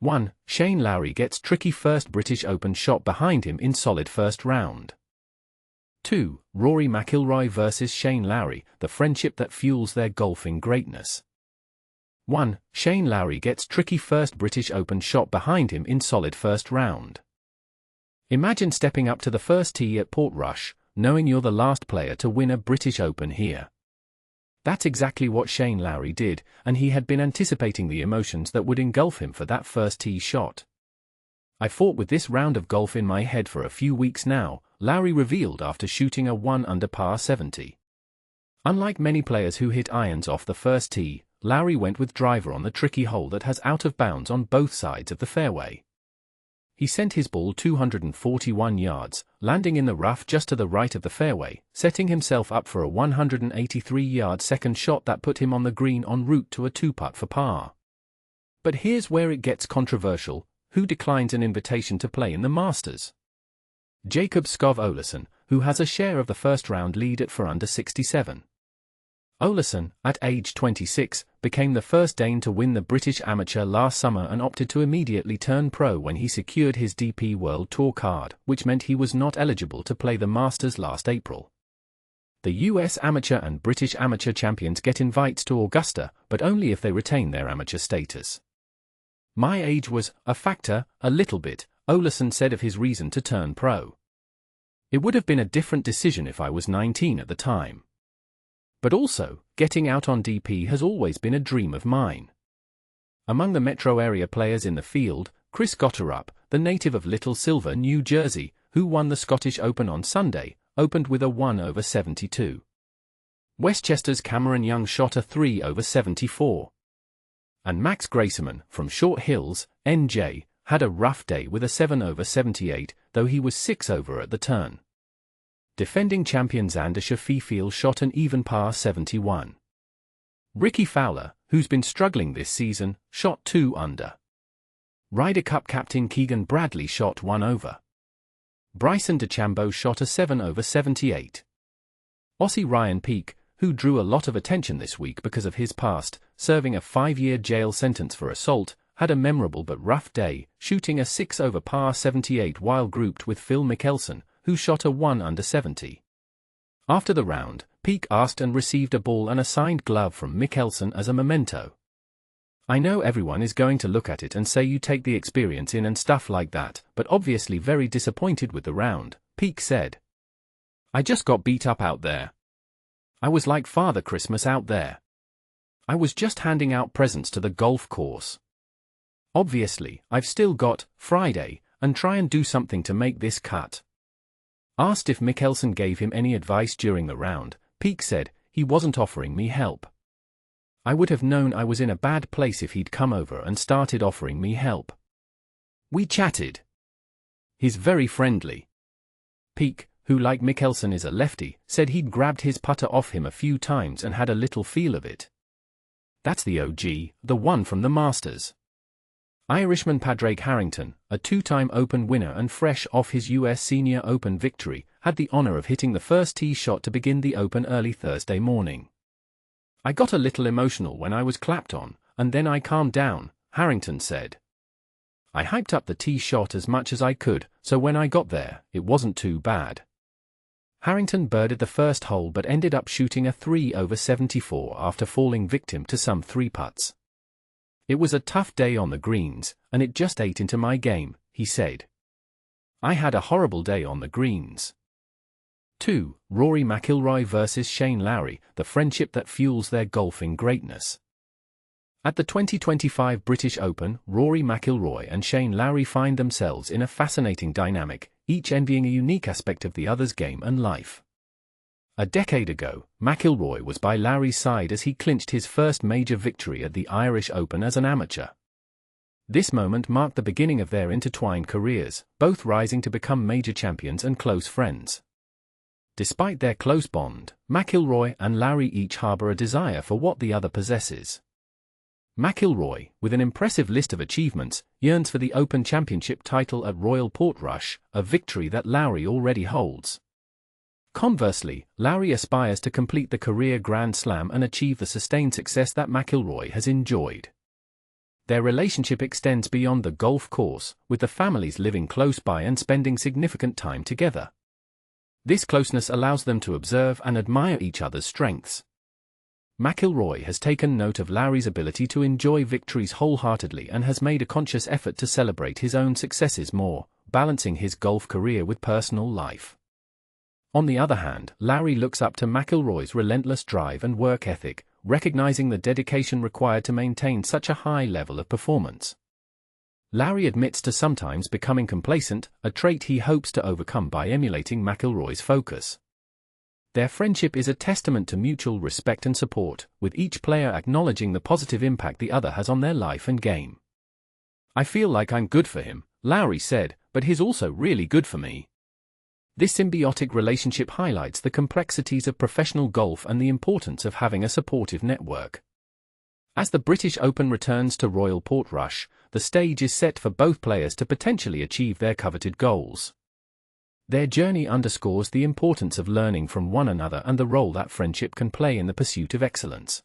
1. Shane Lowry gets tricky first British Open shot behind him in solid first round. 2. Rory McIlroy vs Shane Lowry, the friendship that fuels their golfing greatness. 1. Shane Lowry gets tricky first British Open shot behind him in solid first round. Imagine stepping up to the first tee at Portrush, knowing you're the last player to win a British Open here. That's exactly what Shane Lowry did, and he had been anticipating the emotions that would engulf him for that first tee shot. "I fought with this round of golf in my head for a few weeks now," Lowry revealed after shooting a 1 under par 70. Unlike many players who hit irons off the first tee, Lowry went with driver on the tricky hole that has out of bounds on both sides of the fairway. He sent his ball 241 yards, landing in the rough just to the right of the fairway, setting himself up for a 183-yard second shot that put him on the green en route to a 2-putt for par. But here's where it gets controversial: who declines an invitation to play in the Masters? Jacob Skov Olausson, who has a share of the first-round lead at 4 under 67. Olausson, at age 26, became the first Dane to win the British Amateur last summer and opted to immediately turn pro when he secured his DP World Tour card, which meant he was not eligible to play the Masters last April. The US Amateur and British Amateur champions get invites to Augusta, but only if they retain their amateur status. "My age was a factor, a little bit," Olausson said of his reason to turn pro. "It would have been a different decision if I was 19 at the time. But also, getting out on DP has always been a dream of mine." Among the metro area players in the field, Chris Gotterup, the native of Little Silver, New Jersey, who won the Scottish Open on Sunday, opened with a 1 over 72. Westchester's Cameron Young shot a 3 over 74. And Max Graysoman, from Short Hills, NJ, had a rough day with a 7 over 78, though he was 6 over at the turn. Defending champion Xander Schauffele shot an even par 71. Ricky Fowler, who's been struggling this season, shot 2 under. Ryder Cup captain Keegan Bradley shot 1 over. Bryson DeChambeau shot a 7 over 78. Aussie Ryan Peake, who drew a lot of attention this week because of his past, serving a 5-year jail sentence for assault, had a memorable but rough day, shooting a 6 over par 78 while grouped with Phil Mickelson, who shot a 1 under 70. After the round, Peake asked and received a ball and a signed glove from Mickelson as a memento. "I know everyone is going to look at it and say you take the experience in and stuff like that, but obviously very disappointed with the round," Peake said. "I just got beat up out there. I was like Father Christmas out there. I was just handing out presents to the golf course. Obviously, I've still got Friday, and try and do something to make this cut." Asked if Mickelson gave him any advice during the round, Peake said, "He wasn't offering me help. I would have known I was in a bad place if he'd come over and started offering me help. We chatted. He's very friendly." Peake, who like Mickelson is a lefty, said he'd grabbed his putter off him a few times and had a little feel of it. That's the OG, the one from the Masters. Irishman Padraig Harrington, a 2-time Open winner and fresh off his US Senior Open victory, had the honor of hitting the first tee shot to begin the Open early Thursday morning. "I got a little emotional when I was clapped on, and then I calmed down," Harrington said. "I hyped up the tee shot as much as I could, so when I got there, it wasn't too bad." Harrington birded the first hole but ended up shooting a 3 over 74 after falling victim to some 3 putts. "It was a tough day on the greens, and it just ate into my game," he said. "I had a horrible day on the greens." 2. Rory McIlroy vs Shane Lowry, the friendship that fuels their golfing greatness. At the 2025 British Open, Rory McIlroy and Shane Lowry find themselves in a fascinating dynamic, each envying a unique aspect of the other's game and life. A decade ago, McIlroy was by Lowry's side as he clinched his first major victory at the Irish Open as an amateur. This moment marked the beginning of their intertwined careers, both rising to become major champions and close friends. Despite their close bond, McIlroy and Lowry each harbor a desire for what the other possesses. McIlroy, with an impressive list of achievements, yearns for the Open Championship title at Royal Portrush, a victory that Lowry already holds. Conversely, Lowry aspires to complete the career Grand Slam and achieve the sustained success that McIlroy has enjoyed. Their relationship extends beyond the golf course, with the families living close by and spending significant time together. This closeness allows them to observe and admire each other's strengths. McIlroy has taken note of Lowry's ability to enjoy victories wholeheartedly and has made a conscious effort to celebrate his own successes more, balancing his golf career with personal life. On the other hand, Lowry looks up to McIlroy's relentless drive and work ethic, recognizing the dedication required to maintain such a high level of performance. Lowry admits to sometimes becoming complacent, a trait he hopes to overcome by emulating McIlroy's focus. Their friendship is a testament to mutual respect and support, with each player acknowledging the positive impact the other has on their life and game. "I feel like I'm good for him," Lowry said, "but he's also really good for me." This symbiotic relationship highlights the complexities of professional golf and the importance of having a supportive network. As the British Open returns to Royal Portrush, the stage is set for both players to potentially achieve their coveted goals. Their journey underscores the importance of learning from one another and the role that friendship can play in the pursuit of excellence.